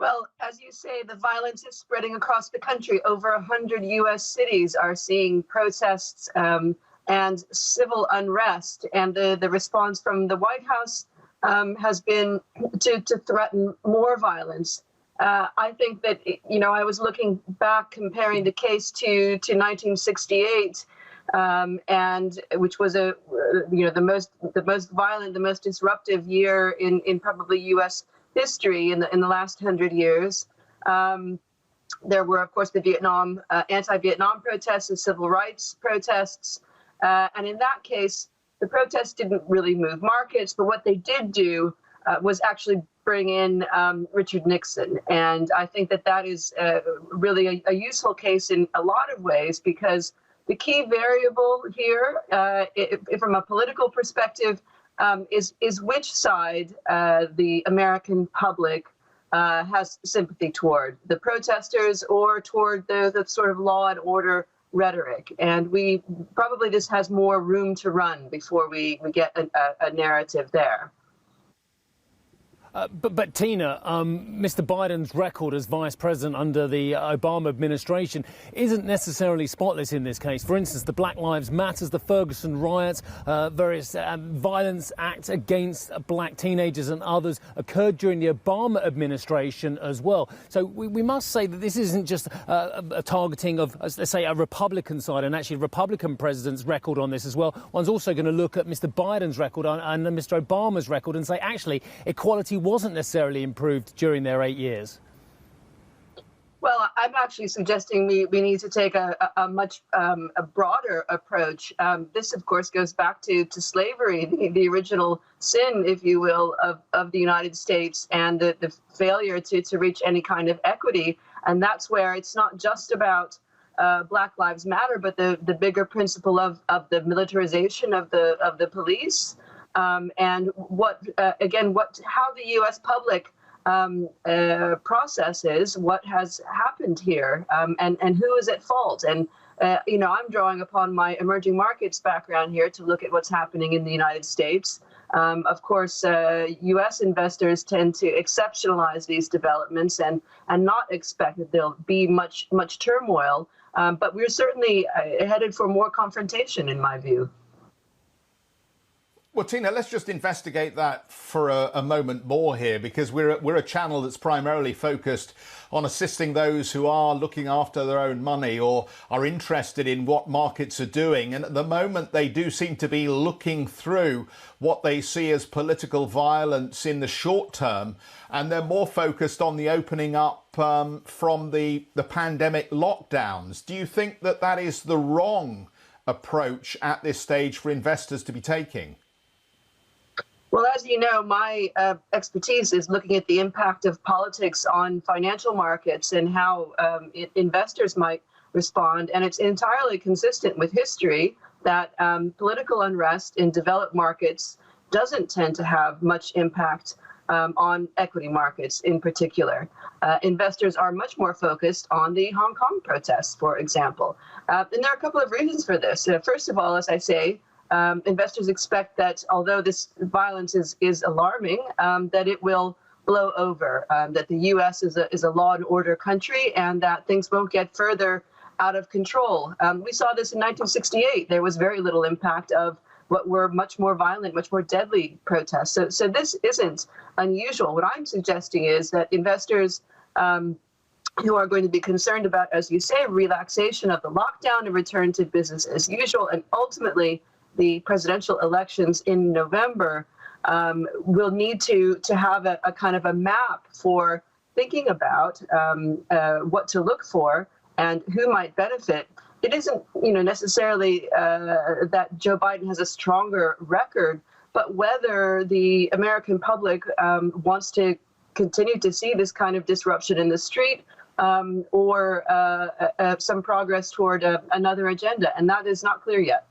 Well, as you say, the violence is spreading across the country. Over 100 U.S. cities are seeing protests and civil unrest. And the response from the White House has been to threaten more violence. I think that, I was looking back, comparing the case to 1968, and which was the most violent, the most disruptive year in probably U.S. history in the last 100 years. There were, of course, the anti-Vietnam protests and civil rights protests. And in that case, the protests didn't really move markets, but what they did do was actually bring in Richard Nixon. And I think that is really a useful case in a lot of ways, because the key variable here, from a political perspective, is which side the American public has sympathy toward, the protesters or toward the sort of law and order rhetoric. And this has more room to run before we get a narrative there. But Tina, Mr. Biden's record as vice president under the Obama administration isn't necessarily spotless in this case. For instance, the Black Lives Matter, the Ferguson riots, various violence acts against black teenagers and others occurred during the Obama administration as well. So we must say that this isn't just a targeting of, let's say, a Republican side, and actually a Republican president's record on this as well. One's also going to look at Mr. Biden's record and Mr. Obama's record and say, actually, equality wasn't necessarily improved during their 8 years. Well, I'm actually suggesting we need to take a much broader approach. This, of course, goes back to slavery, the original sin, if you will, of the United States, and the failure to reach any kind of equity. And that's where it's not just about Black Lives Matter, but the bigger principle of the militarization of the police. And how the U.S. public processes what has happened here, and who is at fault. And I'm drawing upon my emerging markets background here to look at what's happening in the United States. Of course, U.S. investors tend to exceptionalize these developments and not expect that there'll be much turmoil. But we're certainly headed for more confrontation, in my view. Well, Tina, let's just investigate that for a moment more here, because we're a channel that's primarily focused on assisting those who are looking after their own money or are interested in what markets are doing. And at the moment, they do seem to be looking through what they see as political violence in the short term, and they're more focused on the opening up from the pandemic lockdowns. Do you think that is the wrong approach at this stage for investors to be taking? Well, as you know, my expertise is looking at the impact of politics on financial markets and how investors might respond. And it's entirely consistent with history that political unrest in developed markets doesn't tend to have much impact on equity markets in particular. Investors are much more focused on the Hong Kong protests, for example. And there are a couple of reasons for this. First of all, as I say, investors expect that although this violence is alarming, that it will blow over, that the U.S. is a law and order country, and that things won't get further out of control. We saw this in 1968. There was very little impact of what were much more violent, much more deadly protests. So this isn't unusual. What I'm suggesting is that investors who are going to be concerned about, as you say, relaxation of the lockdown and return to business as usual, and ultimately the presidential elections in November, will need to have a kind of a map for thinking about what to look for and who might benefit. It isn't, necessarily that Joe Biden has a stronger record, but whether the American public wants to continue to see this kind of disruption in the street, or some progress toward another agenda, and that is not clear yet.